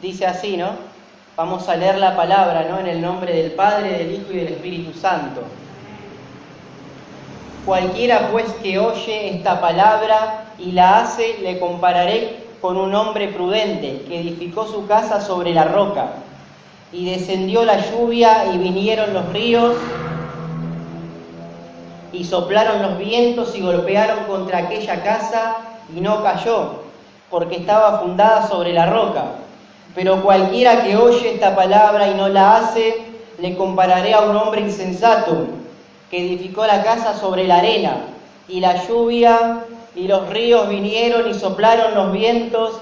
dice así, ¿no? Vamos a leer la palabra, ¿no? En el nombre del Padre, del Hijo y del Espíritu Santo. Cualquiera pues que oye esta palabra y la hace, le compararé con un hombre prudente que edificó su casa sobre la roca. Y descendió la lluvia y vinieron los ríos y soplaron los vientos y golpearon contra aquella casa y no cayó, porque estaba fundada sobre la roca. Pero cualquiera que oye esta palabra y no la hace, le compararé a un hombre insensato que edificó la casa sobre la arena, y la lluvia y los ríos vinieron y soplaron los vientos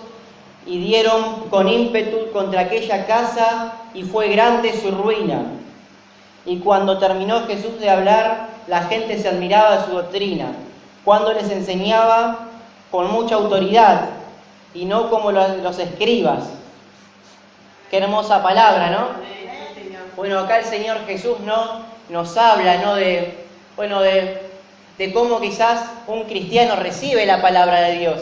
y dieron con ímpetu contra aquella casa, y fue grande su ruina. Y cuando terminó Jesús de hablar, la gente se admiraba de su doctrina, cuando les enseñaba con mucha autoridad, y no como los escribas. Qué hermosa palabra, ¿no? Bueno, acá el Señor Jesús nos habla, ¿no? De cómo quizás un cristiano recibe la palabra de Dios.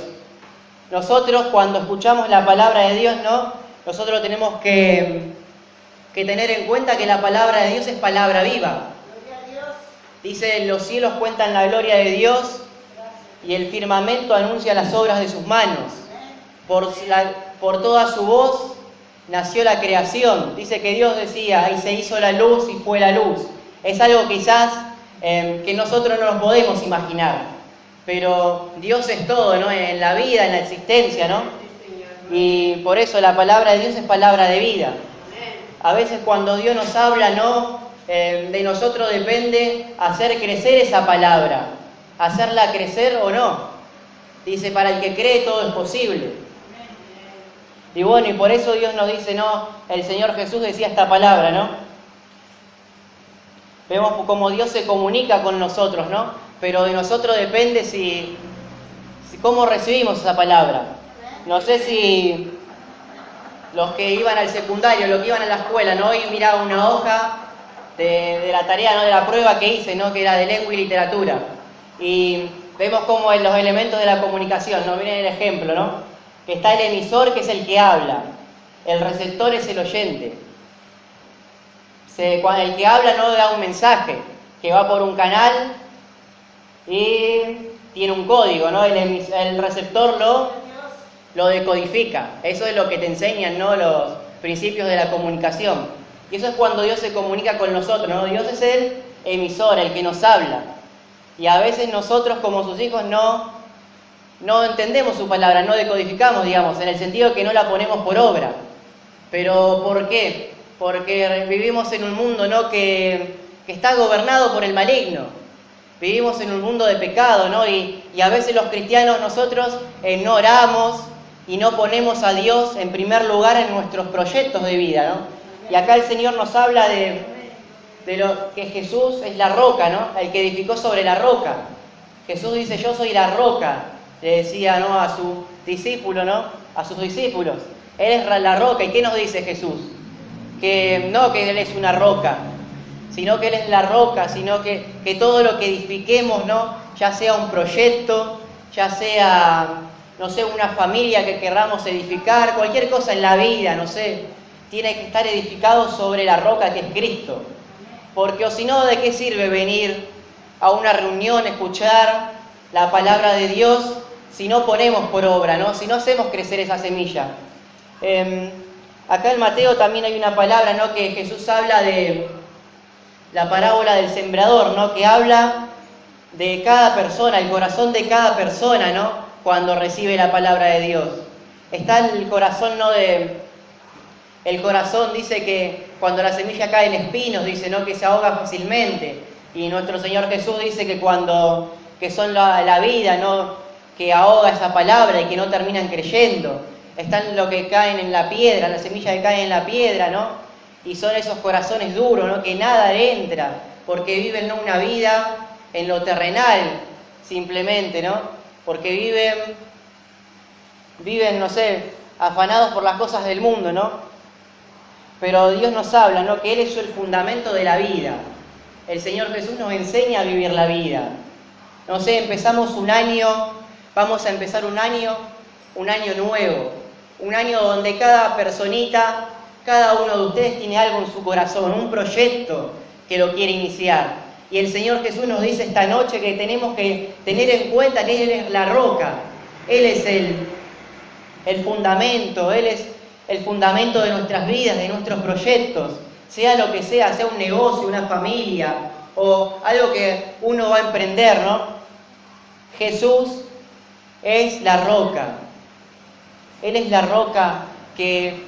Nosotros, cuando escuchamos la palabra de Dios, ¿no? Nosotros tenemos que tener en cuenta que la palabra de Dios es palabra viva. Dice, los cielos cuentan la gloria de Dios y el firmamento anuncia las obras de sus manos. Por toda su voz nació la creación. Dice que Dios decía, y se hizo la luz y fue la luz. Es algo quizás que nosotros no nos podemos imaginar, pero Dios es todo, ¿no? En la vida, en la existencia, ¿no? Y por eso la palabra de Dios es palabra de vida. A veces cuando Dios nos habla, ¿no? De nosotros depende hacer crecer esa palabra, hacerla crecer o no. Dice, para el que cree todo es posible. Y bueno, y por eso Dios nos dice, ¿no? El Señor Jesús decía esta palabra, ¿no? Vemos cómo Dios se comunica con nosotros, ¿no? Pero de nosotros depende si cómo recibimos esa palabra. No sé si los que iban al secundario, los que iban a la escuela, ¿no? Hoy miraba una hoja de la tarea, ¿no? De la prueba que hice, ¿no? Que era de lengua y literatura. Y vemos cómo en los elementos de la comunicación, ¿no? Miren el ejemplo, ¿no? Que está el emisor, que es el que habla. El receptor es el oyente. Cuando el que habla no da un mensaje que va por un canal y tiene un código, ¿no? El receptor lo decodifica. Eso es lo que te enseñan, ¿no? Los principios de la comunicación. Y eso es cuando Dios se comunica con nosotros, ¿no? Dios es el emisor, el que nos habla. Y a veces nosotros, como sus hijos, no entendemos su palabra, no decodificamos, digamos, en el sentido de que no la ponemos por obra. ¿Pero por qué? Porque vivimos en un mundo, ¿no? que está gobernado por el maligno. Vivimos en un mundo de pecado, ¿no? Y a veces los cristianos nosotros no oramos y no ponemos a Dios en primer lugar en nuestros proyectos de vida, ¿no? Y acá el Señor nos habla de lo que Jesús es la roca, ¿no? El que edificó sobre la roca. Jesús dice, yo soy la roca, le decía, ¿no? A su discípulo, ¿no? A sus discípulos. Él es la roca. ¿Y qué nos dice Jesús? Que no que Él es una roca, sino que Él es la roca, sino que todo lo que edifiquemos, ¿no? Ya sea un proyecto, ya sea, no sé, una familia que querramos edificar, cualquier cosa en la vida, no sé, tiene que estar edificado sobre la roca que es Cristo. Porque o si no, ¿de qué sirve venir a una reunión, escuchar la palabra de Dios si no ponemos por obra, ¿no? Si no hacemos crecer esa semilla? Acá en Mateo también hay una palabra, ¿no? Que Jesús habla de la parábola del sembrador, ¿no? Que habla de cada persona, el corazón de cada persona, ¿no? Cuando recibe la palabra de Dios. Está el corazón, ¿no? El corazón dice que cuando la semilla cae en espinos, dice, ¿no? Que se ahoga fácilmente. Y nuestro Señor Jesús dice que son la vida, ¿no? Que ahoga esa palabra y que no terminan creyendo. Están los que caen en la piedra, las semillas que caen en la piedra, ¿no? Y son esos corazones duros, ¿no? Que nada entra, porque viven, ¿no? Una vida en lo terrenal, simplemente, ¿no? Porque viven, no sé, afanados por las cosas del mundo, ¿no? Pero Dios nos habla, ¿no? Que Él es el fundamento de la vida. El Señor Jesús nos enseña a vivir la vida. No sé, vamos a empezar un año nuevo, Un año donde cada personita, cada uno de ustedes tiene algo en su corazón, un proyecto que lo quiere iniciar. Y el Señor Jesús nos dice esta noche que tenemos que tener en cuenta que Él es la roca, Él es el fundamento, Él es el fundamento de nuestras vidas, de nuestros proyectos, sea lo que sea un negocio, una familia o algo que uno va a emprender, ¿no? Jesús es la roca. Él es la roca que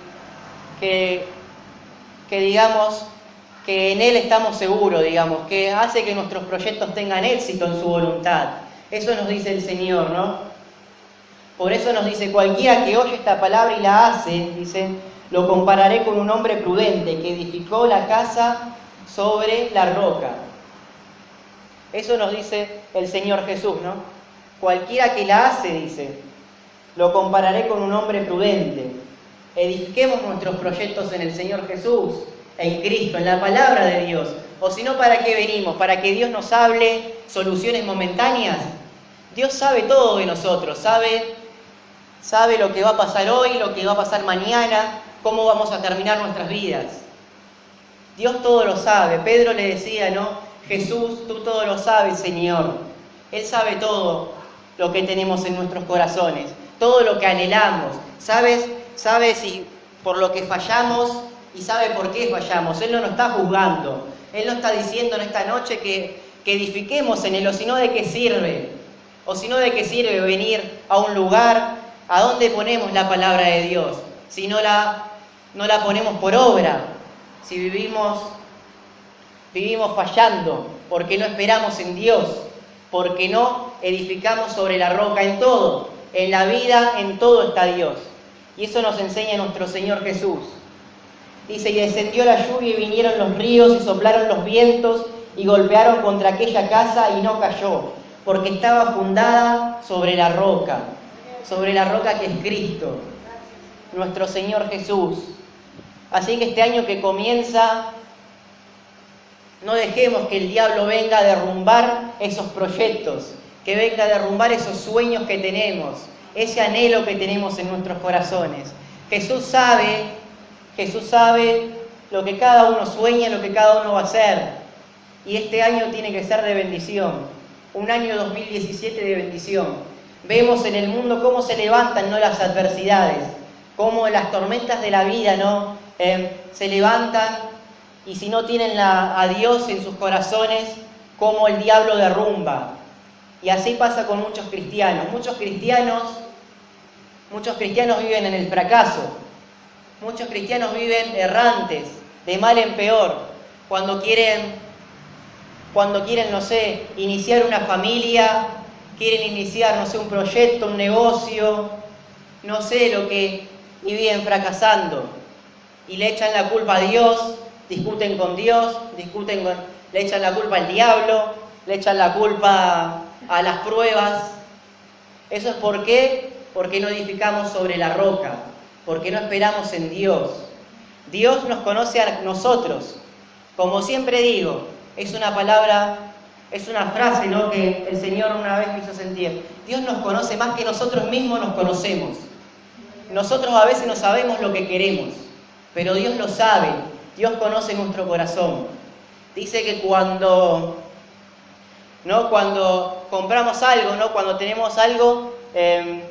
digamos, que en Él estamos seguros, digamos, que hace que nuestros proyectos tengan éxito en su voluntad. Eso nos dice el Señor, ¿no? Por eso nos dice, cualquiera que oye esta palabra y la hace, dice, lo compararé con un hombre prudente que edificó la casa sobre la roca. Eso nos dice el Señor Jesús, ¿no? Cualquiera que la hace, dice, lo compararé con un hombre prudente. Edifiquemos nuestros proyectos en el Señor Jesús, en Cristo, en la palabra de Dios. O si no, ¿para qué venimos? ¿Para que Dios nos hable soluciones momentáneas? Dios sabe todo de nosotros, sabe lo que va a pasar hoy, lo que va a pasar mañana, cómo vamos a terminar nuestras vidas. Dios todo lo sabe. Pedro le decía, ¿no? Jesús, tú todo lo sabes, Señor. Él sabe todo lo que tenemos en nuestros corazones, todo lo que anhelamos. Sabe si por lo que fallamos y sabe por qué fallamos. Él no nos está juzgando. Él no está diciendo en esta noche que edifiquemos en Él, o si no, ¿de qué sirve? O si no, ¿de qué sirve venir a un lugar a donde ponemos la palabra de Dios? Si no la ponemos por obra, si vivimos fallando, porque no esperamos en Dios, porque no edificamos sobre la roca en todo, en la vida, en todo está Dios. Y eso nos enseña nuestro Señor Jesús. Dice, y descendió la lluvia y vinieron los ríos y soplaron los vientos y golpearon contra aquella casa y no cayó, porque estaba fundada sobre la roca que es Cristo, nuestro Señor Jesús. Así que este año que comienza, no dejemos que el diablo venga a derrumbar esos proyectos, que venga a derrumbar esos sueños que tenemos, ese anhelo que tenemos en nuestros corazones. Jesús sabe lo que cada uno sueña, lo que cada uno va a hacer. Y este año tiene que ser de bendición, un año 2017 de bendición. Vemos en el mundo cómo se levantan, ¿no?, las adversidades, cómo las tormentas de la vida, ¿no?, se levantan, y si no tienen a Dios en sus corazones, cómo el diablo derrumba. Y así pasa con muchos cristianos. Muchos cristianos viven en el fracaso. Muchos cristianos viven errantes, de mal en peor. Cuando quieren, no sé, iniciar una familia, quieren iniciar, no sé, un proyecto, un negocio, no sé lo que, y viven fracasando. Y le echan la culpa a Dios, discuten con Dios, le echan la culpa al diablo, le echan la culpa a las pruebas. ¿Eso es por qué? Porque no edificamos sobre la roca, porque no esperamos en Dios. Dios nos conoce a nosotros. Como siempre digo, es una frase, ¿no?, que el Señor una vez me hizo sentir. Dios nos conoce más que nosotros mismos nos conocemos. Nosotros a veces no sabemos lo que queremos, pero Dios lo sabe. Dios conoce nuestro corazón. Dice que cuando compramos algo, ¿no?, cuando tenemos algo,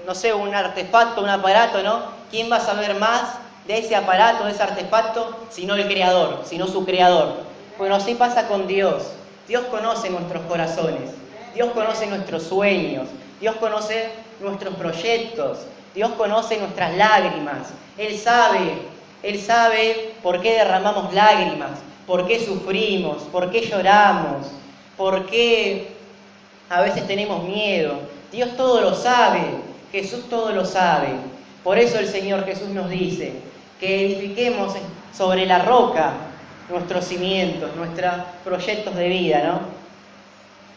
no sé, un artefacto, un aparato, ¿no?, ¿quién va a saber más de ese aparato, de ese artefacto, sino el creador, sino su creador? Bueno, así pasa con Dios. Dios conoce nuestros corazones, Dios conoce nuestros sueños, Dios conoce nuestros proyectos, Dios conoce nuestras lágrimas. Él sabe por qué derramamos lágrimas, por qué sufrimos, por qué lloramos, por qué a veces tenemos miedo. Dios todo lo sabe, Jesús todo lo sabe. Por eso el Señor Jesús nos dice que edifiquemos sobre la roca nuestros cimientos, nuestros proyectos de vida, ¿no?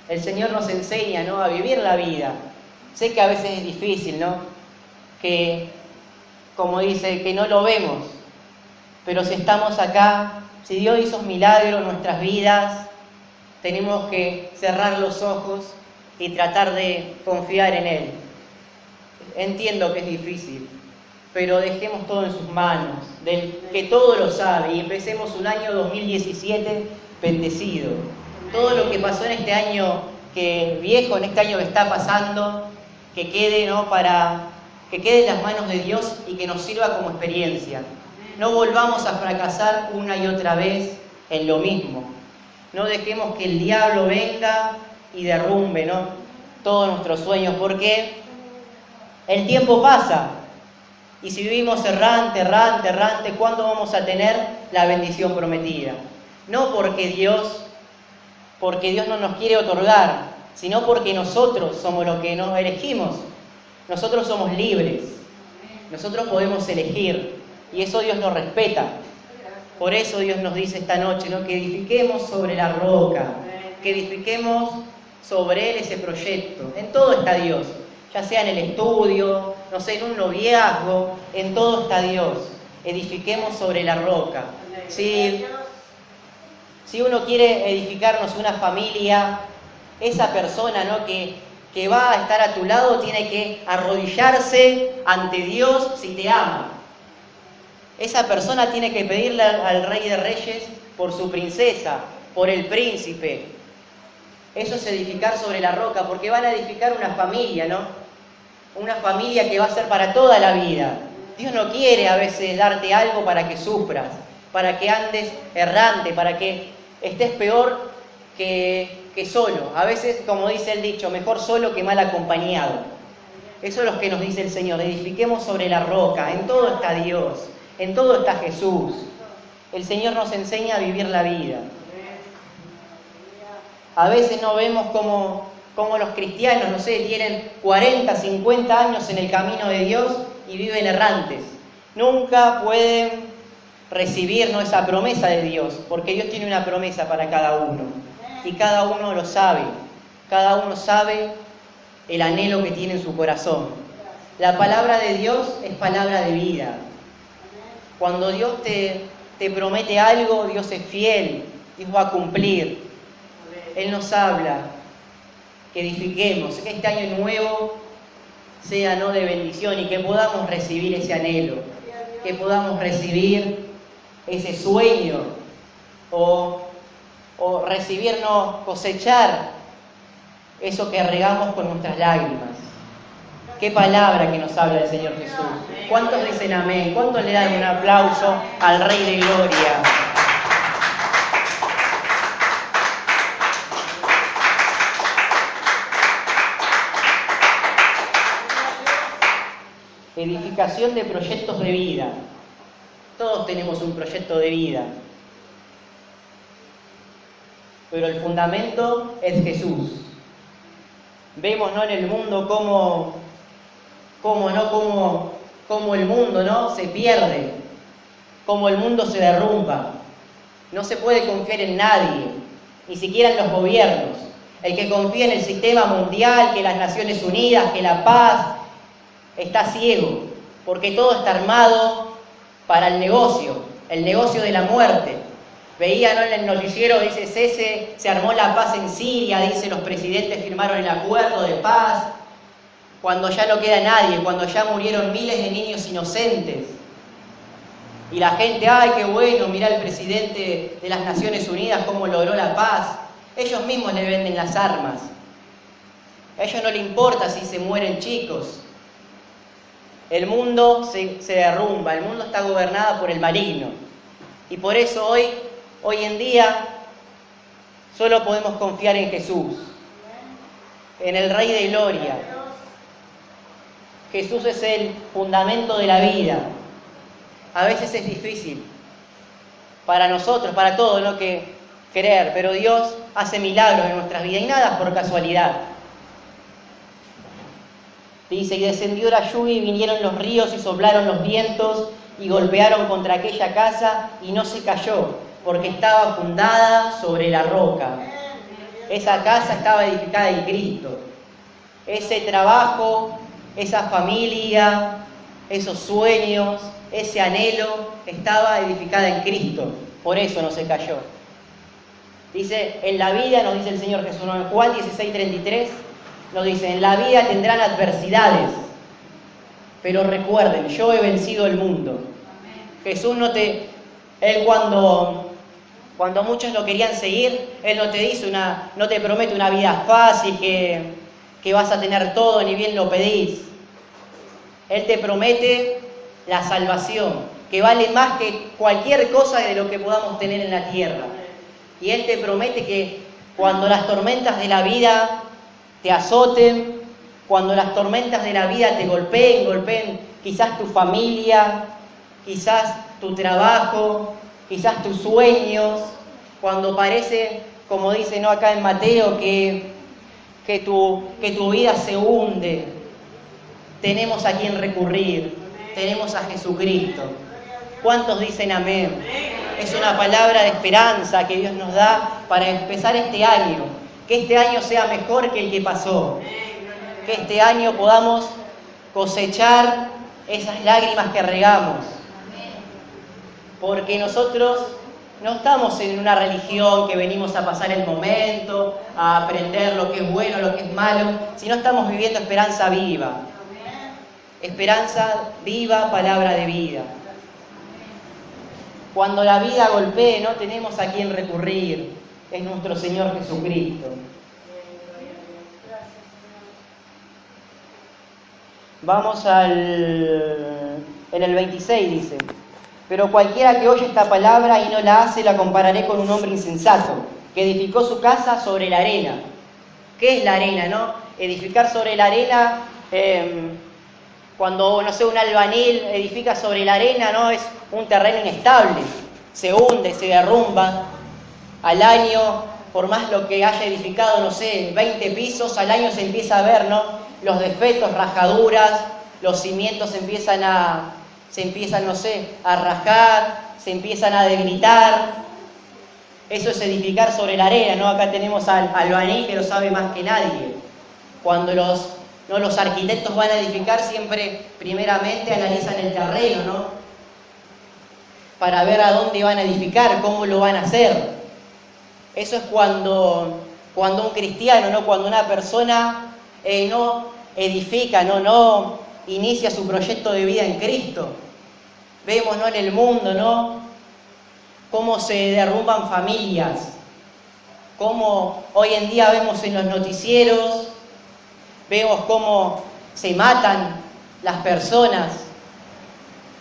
El Señor nos enseña, ¿no?, a vivir la vida. Sé que a veces es difícil, ¿no?, que, como dice, que no lo vemos, pero si estamos acá, si Dios hizo milagros en nuestras vidas, tenemos que cerrar los ojos y tratar de confiar en Él. Entiendo que es difícil, pero dejemos todo en sus manos, del que todo lo sabe, y empecemos un año 2017 bendecido. Todo lo que pasó en este año en este año que está pasando, que quede, ¿no?, que quede en las manos de Dios y que nos sirva como experiencia. No volvamos a fracasar una y otra vez en lo mismo. No dejemos que el diablo venga y derrumbe, ¿no?, todos nuestros sueños, porque el tiempo pasa. Y si vivimos errante, ¿cuándo vamos a tener la bendición prometida? No porque Dios no nos quiere otorgar, sino porque nosotros somos los que nos elegimos. Nosotros somos libres. Nosotros podemos elegir. Y eso Dios nos respeta. Por eso Dios nos dice esta noche, ¿no?, que edifiquemos sobre la roca, que edifiquemos sobre Él ese proyecto. En todo está Dios, ya sea en el estudio, no sé, en un noviazgo, en todo está Dios. Edifiquemos sobre la roca. Si uno quiere edificarnos una familia, esa persona, ¿no?, que va a estar a tu lado tiene que arrodillarse ante Dios si te ama. Esa persona tiene que pedirle al Rey de Reyes por su princesa, por el príncipe. Eso es edificar sobre la roca, porque van a edificar una familia, ¿no? Una familia que va a ser para toda la vida. Dios no quiere a veces darte algo para que sufras, para que andes errante, para que estés peor que solo. A veces, como dice el dicho, mejor solo que mal acompañado. Eso es lo que nos dice el Señor. Edifiquemos sobre la roca. En todo está Dios. En todo está Jesús. El Señor nos enseña a vivir la vida. A veces no vemos como los cristianos, no sé, tienen 40, 50 años en el camino de Dios y viven errantes. Nunca pueden recibir, ¿no?, esa promesa de Dios, porque Dios tiene una promesa para cada uno. Y cada uno lo sabe. Cada uno sabe el anhelo que tiene en su corazón. La palabra de Dios es palabra de vida. Cuando Dios te promete algo, Dios es fiel, Dios va a cumplir. Él nos habla que edifiquemos, que este año nuevo sea, ¿no?, de bendición y que podamos recibir ese anhelo, que podamos recibir ese sueño o recibirnos, cosechar eso que regamos con nuestras lágrimas. Qué palabra que nos habla el Señor Jesús. ¿Cuántos dicen amén? ¿Cuántos le dan un aplauso al Rey de Gloria? Edificación de proyectos de vida. Todos tenemos un proyecto de vida. Pero el fundamento es Jesús. Vemos, ¿no?, en el mundo cómo el mundo, ¿no?, se pierde, cómo el mundo se derrumba. No se puede confiar en nadie, ni siquiera en los gobiernos. El que confía en el sistema mundial, que las Naciones Unidas, que la paz, está ciego, porque todo está armado para el negocio de la muerte. Veía, ¿no?, en el noticiero, dice, se armó la paz en Siria, dice, los presidentes firmaron el acuerdo de paz, cuando ya no queda nadie, cuando ya murieron miles de niños inocentes. Y la gente, ¡ay, qué bueno! Mirá el presidente de las Naciones Unidas cómo logró la paz. Ellos mismos le venden las armas. A ellos no les importa si se mueren chicos. El mundo se derrumba, el mundo está gobernado por el maligno. Y por eso hoy en día, solo podemos confiar en Jesús, en el Rey de Gloria. Jesús es el fundamento de la vida. A veces es difícil para nosotros, para todos, ¿no?, que creer, pero Dios hace milagros en nuestras vidas y nada por casualidad. Dice, y descendió la lluvia y vinieron los ríos y soplaron los vientos y golpearon contra aquella casa y no se cayó, porque estaba fundada sobre la roca. Esa casa estaba edificada en Cristo. Ese trabajo, esa familia, esos sueños, ese anhelo, estaba edificada en Cristo. Por eso no se cayó. Dice, en la vida, nos dice el Señor Jesús, en Juan 16:33, nos dice, en la vida tendrán adversidades, pero recuerden, yo he vencido el mundo. Jesús Él cuando muchos lo querían seguir, Él no te dice no te promete una vida fácil, que vas a tener todo, ni bien lo pedís. Él te promete la salvación, que vale más que cualquier cosa de lo que podamos tener en la tierra. Y Él te promete que cuando las tormentas de la vida te azoten, cuando las tormentas de la vida te golpeen quizás tu familia, quizás tu trabajo, quizás tus sueños, cuando parece, como dice acá en Mateo, que tu vida se hunde, tenemos a quien recurrir, tenemos a Jesucristo. ¿Cuántos dicen amén? Es una palabra de esperanza que Dios nos da para empezar este año. Que este año sea mejor que el que pasó. Que este año podamos cosechar esas lágrimas que regamos. Porque nosotros no estamos en una religión que venimos a pasar el momento, a aprender lo que es bueno, lo que es malo, sino estamos viviendo esperanza viva. Esperanza viva, palabra de vida. Cuando la vida golpee, no tenemos a quién recurrir, es nuestro Señor Jesucristo. Vamos en el 26 dice: pero cualquiera que oye esta palabra y no la hace, la compararé con un hombre insensato, que edificó su casa sobre la arena. ¿Qué es la arena, no? Edificar sobre la arena, cuando, un albañil edifica sobre la arena, ¿no? Es un terreno inestable, se hunde, se derrumba. Al año, por más lo que haya edificado, 20 pisos, al año se empieza a ver, ¿no? Los defectos, rajaduras, los cimientos se empiezan, a rajar, se empiezan a debilitar. Eso es edificar sobre la arena, ¿no? Acá tenemos al albañil que lo sabe más que nadie. Cuando los arquitectos van a edificar, siempre primeramente analizan el terreno, ¿no? Para ver a dónde van a edificar, cómo lo van a hacer. Eso es cuando un cristiano, ¿no? Cuando una persona no edifica, no inicia su proyecto de vida en Cristo. Vemos, ¿no? En el mundo, ¿no? Cómo se derrumban familias, cómo hoy en día vemos en los noticieros, vemos cómo se matan las personas,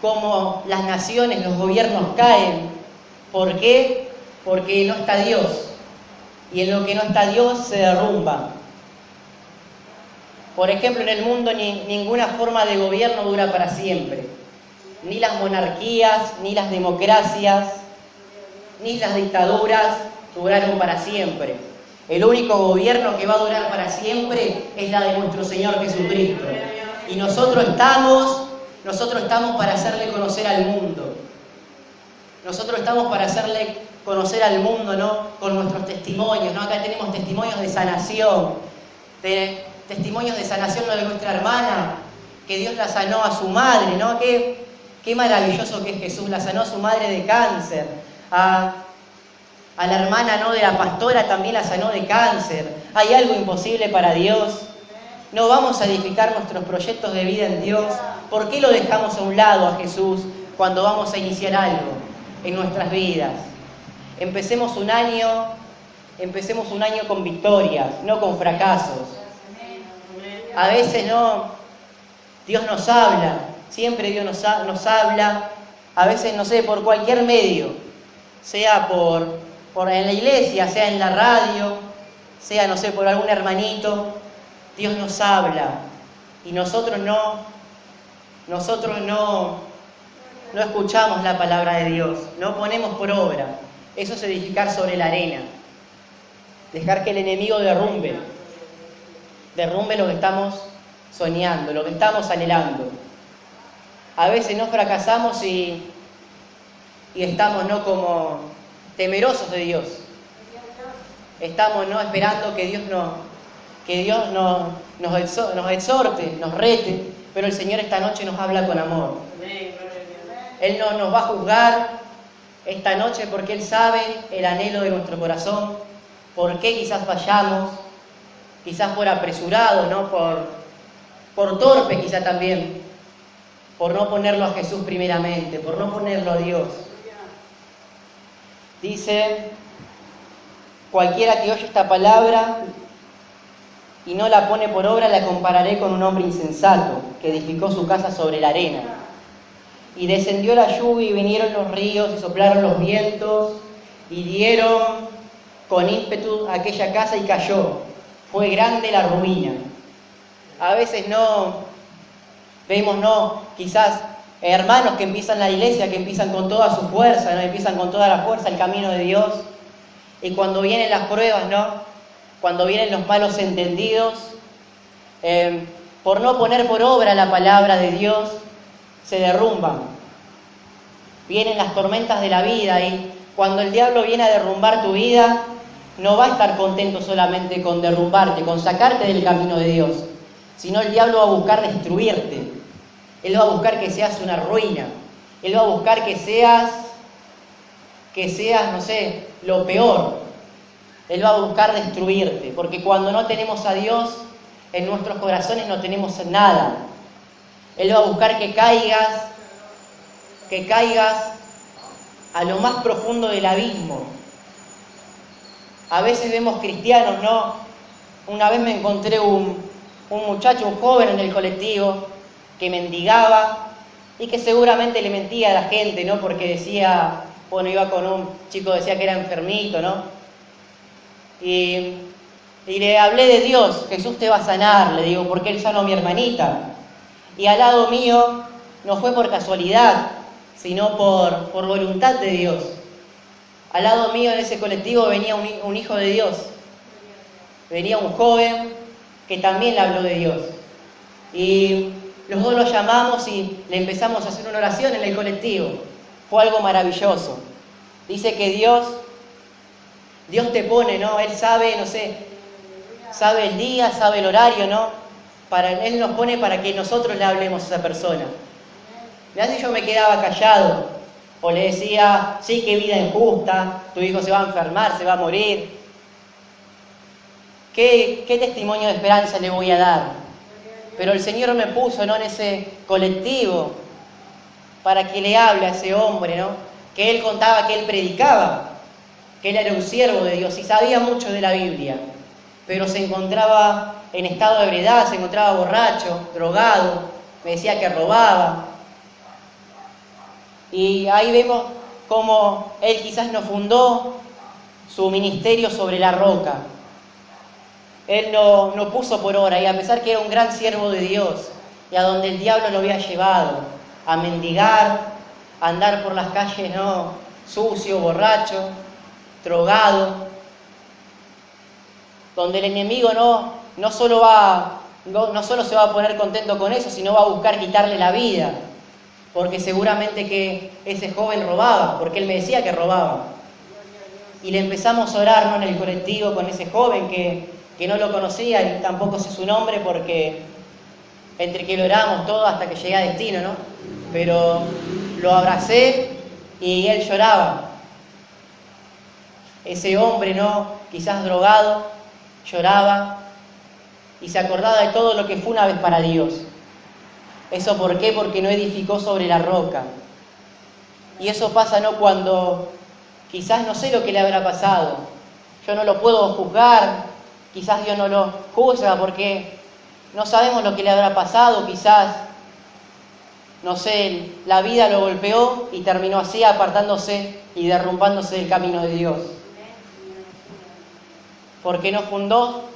cómo las naciones, los gobiernos caen. ¿Por qué? Porque no está Dios. Y en lo que no está Dios se derrumba. Por ejemplo, en el mundo ninguna forma de gobierno dura para siempre. Ni las monarquías, ni las democracias, ni las dictaduras duraron para siempre. El único gobierno que va a durar para siempre es la de nuestro Señor Jesucristo. Y nosotros estamos para hacerle conocer al mundo. Nosotros estamos para hacerle conocer al mundo, ¿no? Con nuestros testimonios, ¿no? Acá tenemos testimonios de sanación, testimonios de sanación de nuestra hermana, que Dios la sanó a su madre, ¿no? Qué maravilloso que es Jesús, la sanó a su madre de cáncer. A la hermana, ¿no? De la pastora también la sanó de cáncer. ¿Hay algo imposible para Dios? No vamos a edificar nuestros proyectos de vida en Dios. ¿Por qué lo dejamos a un lado a Jesús cuando vamos a iniciar algo en nuestras vidas? Empecemos un año con victorias, no con fracasos. A veces Dios nos habla, siempre Dios nos habla, a veces, por cualquier medio, sea en la iglesia, sea en la radio, sea, por algún hermanito, Dios nos habla y nosotros no escuchamos la palabra de Dios, no ponemos por obra. Eso es edificar sobre la arena, dejar que el enemigo derrumbe lo que estamos soñando, lo que estamos anhelando. A veces fracasamos y estamos como temerosos de Dios. Estamos esperando que Dios nos exhorte, nos rete, pero el Señor esta noche nos habla con amor. Él no nos va a juzgar esta noche porque Él sabe el anhelo de nuestro corazón, por qué quizás fallamos, quizás por apresurado, por torpe quizá también. por no ponerlo a Jesús primeramente, por no ponerlo a Dios. Dice, cualquiera que oye esta palabra y no la pone por obra, la compararé con un hombre insensato que edificó su casa sobre la arena. Y descendió la lluvia y vinieron los ríos y soplaron los vientos y dieron con ímpetu a aquella casa y cayó. Fue grande la ruina. A veces vemos quizás hermanos que empiezan la iglesia, que empiezan con toda su fuerza, empiezan con toda la fuerza el camino de Dios. Y cuando vienen las pruebas, cuando vienen los malos entendidos, por no poner por obra la palabra de Dios, se derrumban. Vienen las tormentas de la vida y cuando el diablo viene a derrumbar tu vida, no va a estar contento solamente con derrumbarte, con sacarte del camino de Dios, sino el diablo va a buscar destruirte. Él va a buscar que seas una ruina. Él va a buscar que seas, lo peor. Él va a buscar destruirte, porque cuando no tenemos a Dios, en nuestros corazones no tenemos nada. Él va a buscar que caigas a lo más profundo del abismo. A veces vemos cristianos, Una vez me encontré un muchacho, un joven en el colectivo, que mendigaba y que seguramente le mentía a la gente, porque decía, iba con un chico, decía que era enfermito, Y le hablé de Dios, Jesús te va a sanar, le digo, porque Él sanó a mi hermanita. Y al lado mío no fue por casualidad, sino por voluntad de Dios. Al lado mío en ese colectivo venía un hijo de Dios. Venía un joven que también le habló de Dios. Y los dos lo llamamos y le empezamos a hacer una oración en el colectivo. Fue algo maravilloso. Dice que Dios te pone, Él sabe, sabe el día, sabe el horario, Él nos pone para que nosotros le hablemos a esa persona. Mirá si yo me quedaba callado, o le decía, sí, qué vida injusta, tu hijo se va a enfermar, se va a morir. ¿Qué testimonio de esperanza le voy a dar? Pero el Señor me puso, en ese colectivo, para que le hable a ese hombre, Que él contaba, que él predicaba, que él era un siervo de Dios y sabía mucho de la Biblia, pero se encontraba en estado de ebriedad, se encontraba borracho, drogado, me decía que robaba. Y ahí vemos cómo él quizás no fundó su ministerio sobre la roca. Él no puso por obra, y a pesar que era un gran siervo de Dios, y a donde el diablo lo había llevado, a mendigar, a andar por las calles, sucio, borracho, drogado, donde el enemigo no solo se va a poner contento con eso, sino va a buscar quitarle la vida, porque seguramente que ese joven robaba, porque él me decía que robaba. Y le empezamos a orar, en el colectivo con ese joven que no lo conocía y tampoco sé su nombre, porque entre que lo oramos todo hasta que llegué a destino, Pero lo abracé y él lloraba. Ese hombre, quizás drogado, lloraba y se acordaba de todo lo que fue una vez para Dios. ¿Eso por qué? Porque no edificó sobre la roca. Y eso pasa, cuando quizás no sé lo que le habrá pasado. Yo no lo puedo juzgar, quizás Dios no lo juzga porque no sabemos lo que le habrá pasado, quizás, la vida lo golpeó y terminó así, apartándose y derrumbándose del camino de Dios. Porque no fundó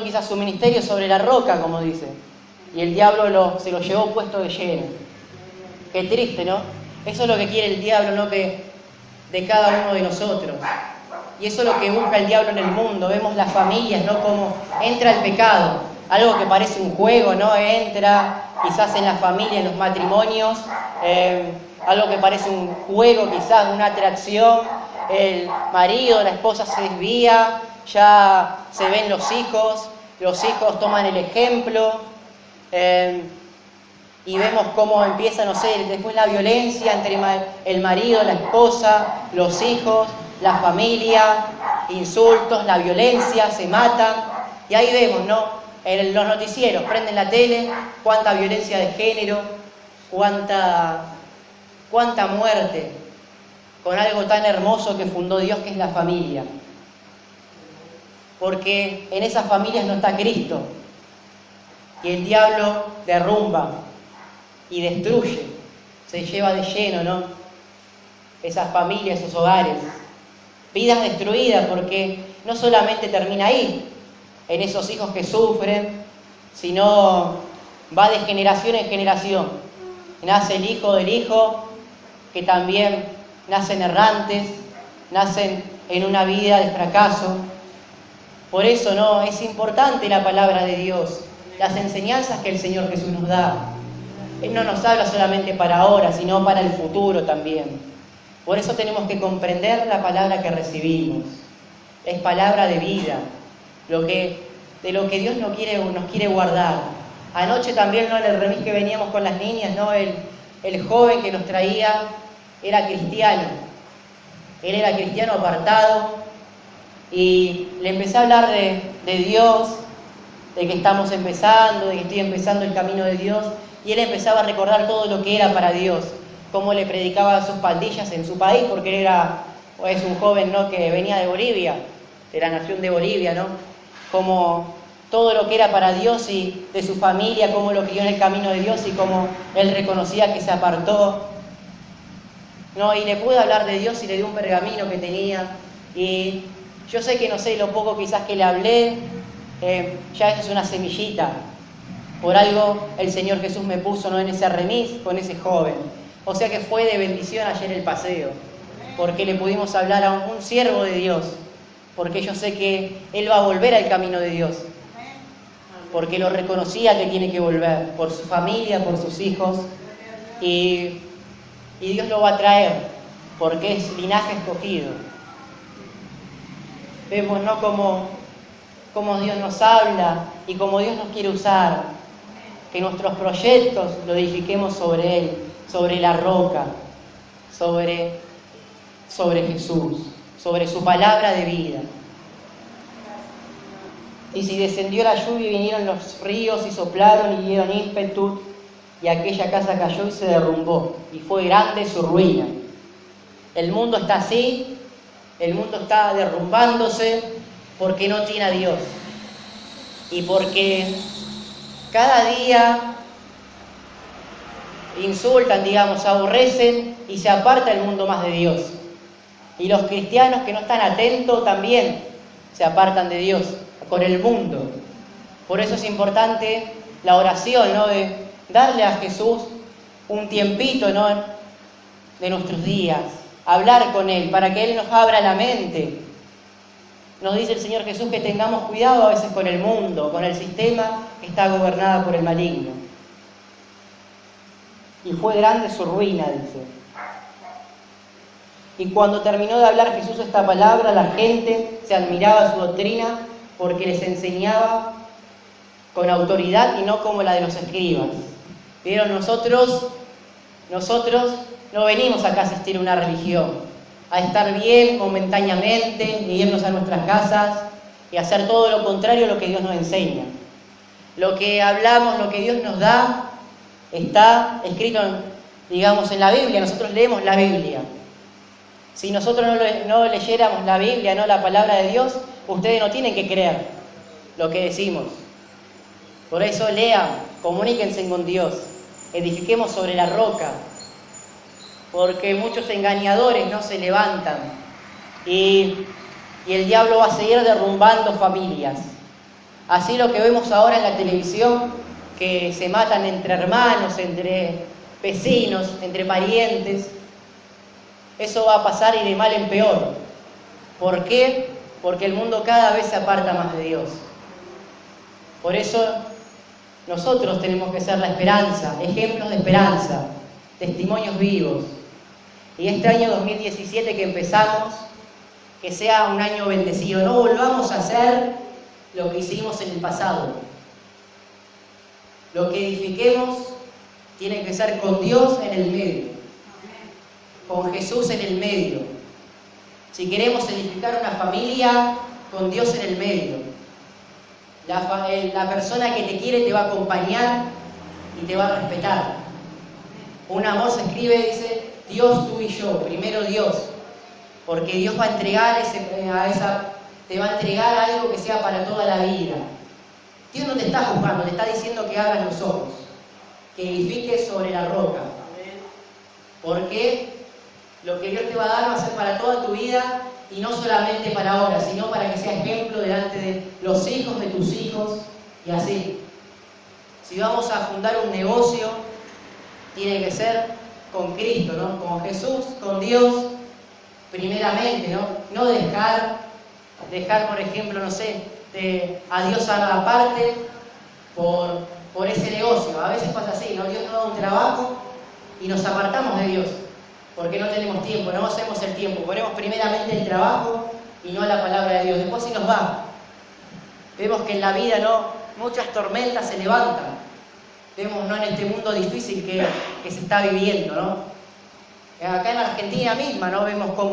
quizás su ministerio sobre la roca, como dice. Y el diablo se lo llevó puesto de lleno. Qué triste, Eso es lo que quiere el diablo, que de cada uno de nosotros. Y eso es lo que busca el diablo en el mundo. Vemos las familias, cómo entra el pecado. Algo que parece un juego, entra quizás en la familia, en los matrimonios. Algo que parece un juego, quizás una atracción. El marido, la esposa se desvía, ya se ven los hijos toman el ejemplo. Y vemos cómo empieza, después la violencia entre el marido, la esposa, los hijos, la familia, insultos, la violencia, se matan. Y ahí vemos, en los noticieros, prenden la tele, cuánta violencia de género, cuánta muerte con algo tan hermoso que fundó Dios, que es la familia. Porque en esas familias no está Cristo. Y el diablo derrumba y destruye, se lleva de lleno, ¿no? Esas familias, esos hogares. Vidas destruidas, porque no solamente termina ahí, en esos hijos que sufren, sino va de generación en generación. Nace el hijo del hijo, que también nacen errantes, nacen en una vida de fracaso. Por eso, ¿no? Es importante la palabra de Dios, las enseñanzas que el Señor Jesús nos da. Él no nos habla solamente para ahora, sino para el futuro también. Por eso tenemos que comprender la palabra que recibimos. Es palabra de vida, de lo que Dios nos quiere guardar. Anoche también, ¿no? En el remis que veníamos con las niñas, ¿no? El joven que nos traía era cristiano. Él era cristiano apartado y le empecé a hablar de Dios, de que estamos empezando, de que estoy empezando el camino de Dios, y él empezaba a recordar todo lo que era para Dios, cómo le predicaba a sus pandillas en su país, porque él es un joven, ¿no? Que venía de Bolivia, de la nación de Bolivia, ¿no? Como todo lo que era para Dios y de su familia, cómo lo crió en el camino de Dios y cómo él reconocía que se apartó, ¿no? Y le pude hablar de Dios y le di un pergamino que tenía, y yo sé que, no sé, lo poco quizás que le hablé, ya eso es una semillita. Por algo el Señor Jesús me puso, ¿no? En ese remis con ese joven. O sea que fue de bendición ayer el paseo, porque le pudimos hablar a un siervo de Dios, porque yo sé que él va a volver al camino de Dios, porque lo reconocía que tiene que volver, por su familia, por sus hijos, y Dios lo va a traer, porque es linaje escogido. Vemos, ¿no? Cómo Dios nos habla y cómo Dios nos quiere usar, que nuestros proyectos lo edifiquemos sobre Él, sobre la roca, sobre Jesús, sobre su palabra de vida. Y si descendió la lluvia y vinieron los ríos y soplaron y dieron ímpetu, y aquella casa cayó y se derrumbó, y fue grande su ruina. El mundo está así, el mundo está derrumbándose porque no tiene a Dios. Y porque cada día insultan, digamos, aborrecen y se aparta el mundo más de Dios. Y los cristianos que no están atentos también se apartan de Dios con el mundo. Por eso es importante la oración, ¿no? De darle a Jesús un tiempito, ¿no? De nuestros días, hablar con Él para que Él nos abra la mente. Nos dice el Señor Jesús que tengamos cuidado a veces con el mundo, con el sistema que está gobernado por el maligno. Y fue grande su ruina, dice. Y cuando terminó de hablar Jesús esta palabra, la gente se admiraba de su doctrina porque les enseñaba con autoridad y no como la de los escribas. Vieron, nosotros no venimos acá a asistir a una religión, a estar bien momentáneamente, ni irnos a nuestras casas y hacer todo lo contrario a lo que Dios nos enseña. Lo que hablamos, lo que Dios nos da, está escrito, digamos, en la Biblia. Nosotros leemos la Biblia. Si nosotros no leyéramos la Biblia, no la palabra de Dios, ustedes no tienen que creer lo que decimos. Por eso lean, comuníquense con Dios, edifiquemos sobre la roca, porque muchos engañadores no se levantan y el diablo va a seguir derrumbando familias. Así lo que vemos ahora en la televisión, que se matan entre hermanos, entre vecinos, entre parientes, eso va a pasar y de mal en peor. ¿Por qué? Porque el mundo cada vez se aparta más de Dios. Por eso nosotros tenemos que ser la esperanza, ejemplos de esperanza, testimonios vivos. Y este año 2017 que empezamos, que sea un año bendecido. No volvamos a hacer lo que hicimos en el pasado. Lo que edifiquemos tiene que ser con Dios en el medio, con Jesús en el medio. Si queremos edificar una familia, con Dios en el medio. La persona que te quiere te va a acompañar y te va a respetar. Un amor se escribe, dice, Dios, tú y yo, primero Dios. Porque Dios va a entregar te va a entregar algo que sea para toda la vida. Dios no te está juzgando, te está diciendo que abras los ojos, que edifiques sobre la roca. Porque lo que Dios te va a dar va a ser para toda tu vida y no solamente para ahora, sino para que sea ejemplo delante de los hijos de tus hijos y así. Si vamos a fundar un negocio, tiene que ser con Cristo, ¿no? Con Jesús, con Dios, primeramente, ¿no? No dejar, por ejemplo, no sé, a Dios aparte por ese negocio. A veces pasa así, ¿no? Dios nos da un trabajo y nos apartamos de Dios, porque no tenemos tiempo, no hacemos el tiempo. Ponemos primeramente el trabajo y no la palabra de Dios. Después sí nos va. Vemos que en la vida, ¿no? Muchas tormentas se levantan. Vemos, ¿no? En este mundo difícil que se está viviendo, ¿no? Acá en Argentina misma, ¿no? Vemos cómo